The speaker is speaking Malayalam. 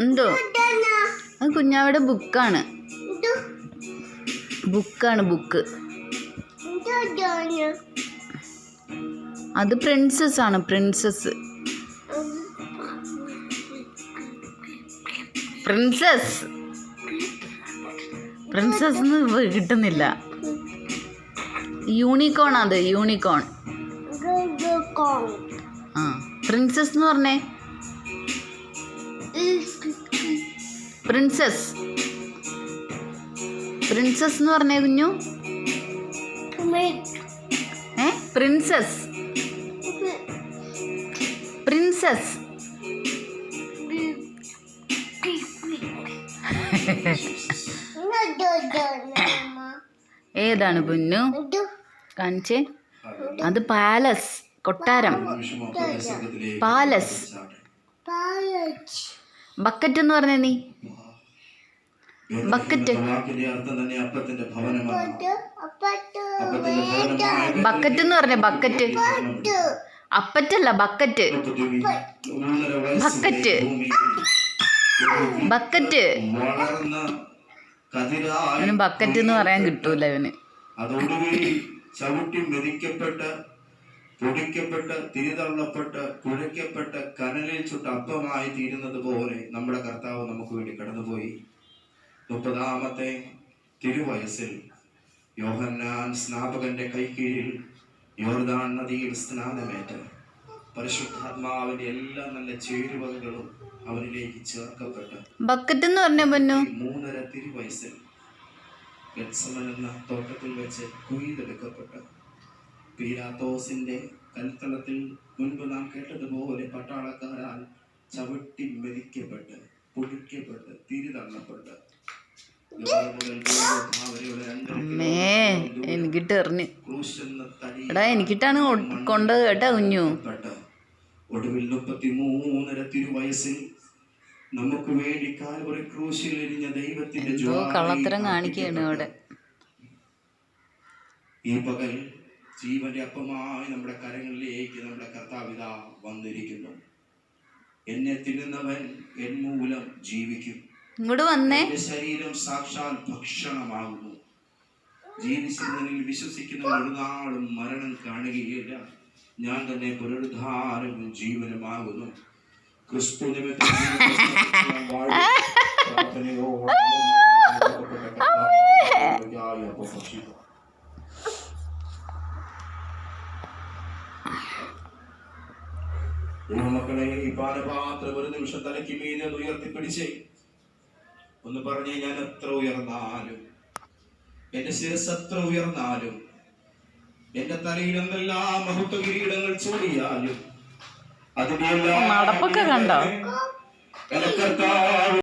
എന്തോ അത് കുഞ്ഞാവിടെ ബുക്കാണ് ബുക്ക്. അത് പ്രിൻസസ് ആണ്. പ്രിൻസസ് കിട്ടുന്നില്ല. യൂണിക്കോൺ. അത് യൂണിക്കോൺ. ആ പ്രിൻസസ് എന്ന് പറഞ്ഞേ. പ്രിൻസസ് എന്ന് പറഞ്ഞേ കുഞ്ഞു. പ്രിൻസസ് ഏതാണ് കുഞ്ഞു കാണിച്ചേ? അത് പാലസ്, കൊട്ടാരം. പാലസ്. ബക്കറ്റ് എന്ന് പറഞ്ഞേ നീ. ബക്കറ്റ് എന്ന് പറഞ്ഞേ. അപ്പറ്റല്ല, ബക്കറ്റ്. അവന് ബക്കറ്റ് എന്ന് പറയാൻ കിട്ടൂല ഇവന്. ചവിട്ടി മെതിക്കപ്പെട്ട് പൊടിക്കപ്പെട്ട് തിരിതള്ളപ്പെട്ട് കുഴയ്ക്കപ്പെട്ട് കനലിൽ ചുട്ട അപ്പമായി തീരുന്നത് പോലെ നമ്മുടെ കർത്താവ് നമുക്ക് വേണ്ടി കടന്നുപോയി. 30-ാമത്തെ തിരുവയസ്സിൽ യോഹന്നാൻ സ്നാപകന്റെ കൈക്കീഴിൽ യോർദാൻ നദിയിൽ സ്നാനമേറ്റ് പരിശുദ്ധാത്മാവിന്റെ എല്ലാ നല്ല ചേരുവകളും അവനിലേക്ക് ചേർക്കപ്പെട്ട് ബക്കറ്റ് എന്ന് പറഞ്ഞ 3.5 തിരുവയസ്സിൽ ഗെത്സമൻ എന്ന തോട്ടത്തിൽ വെച്ച് കുയിലെടുക്കപ്പെട്ട് പീലാത്തോസിന്റെ കൽത്തളത്തിൽ മുൻപ് നാം കേട്ടതുപോലെ പട്ടാളക്കാരാൽ ചവിട്ടി മെതിക്കപ്പെട്ട് പൊടിക്കപ്പെട്ട് തിരിതള്ളപ്പെട്ട് എനിക്കിട്ട് എറിഞ്ഞ് എനിക്കിട്ടാണ് കൊണ്ടത് കേട്ടാ കുഞ്ഞു. ഒടുവിൽ 33.5 തിരുവയസ്സിൽ നമുക്ക് വേണ്ടി കാൽവറി ക്രൂശിൽ എരിഞ്ഞ ദൈവത്തിന്റെ കള്ളത്തരം കാണിക്കുകയാണ് അവിടെ. ഈ പകൽ ജീവന്റെ അപ്പമായി നമ്മുടെ കരങ്ങളിലേക്ക് നമ്മുടെ കർത്താവിതാ വന്നിരിക്കുന്നു. എന്നെ തിന്നുന്നവൻ എൻ മൂലം ജീവിക്കും. ഇങ്ങോട്ട് വന്നേ. ശരീരം സാക്ഷാൽ ഭക്ഷണമാകുന്നു. ജീവിച്ചിരുന്നതിൽ വിശ്വസിക്കുന്നവർ ഒരു നാളും മരണം കാണുകയില്ല. ഞാൻ തന്നെ പുനരുദ്ധാരവും ജീവനുമാകുന്നു. ക്രിസ്തു നിമിത്തം മക്കളെ, ഈ പാനപാത്രം ഒരു നിമിഷം തലയ്ക്ക് മീതെ ഉയർത്തിപ്പിടിച്ചേ. ഒന്ന് പറഞ്ഞേ, ഞാൻ എത്ര ഉയർന്നാലും, എന്റെ ശിരസ് എത്ര ഉയർന്നാലും, എന്റെ തലയിൽ എന്തെല്ലാം മഹത്വ കിരീടങ്ങൾ ചൂടിയാലും അതിനെല്ലാം നടപ്പൊക്കെ കണ്ടോ?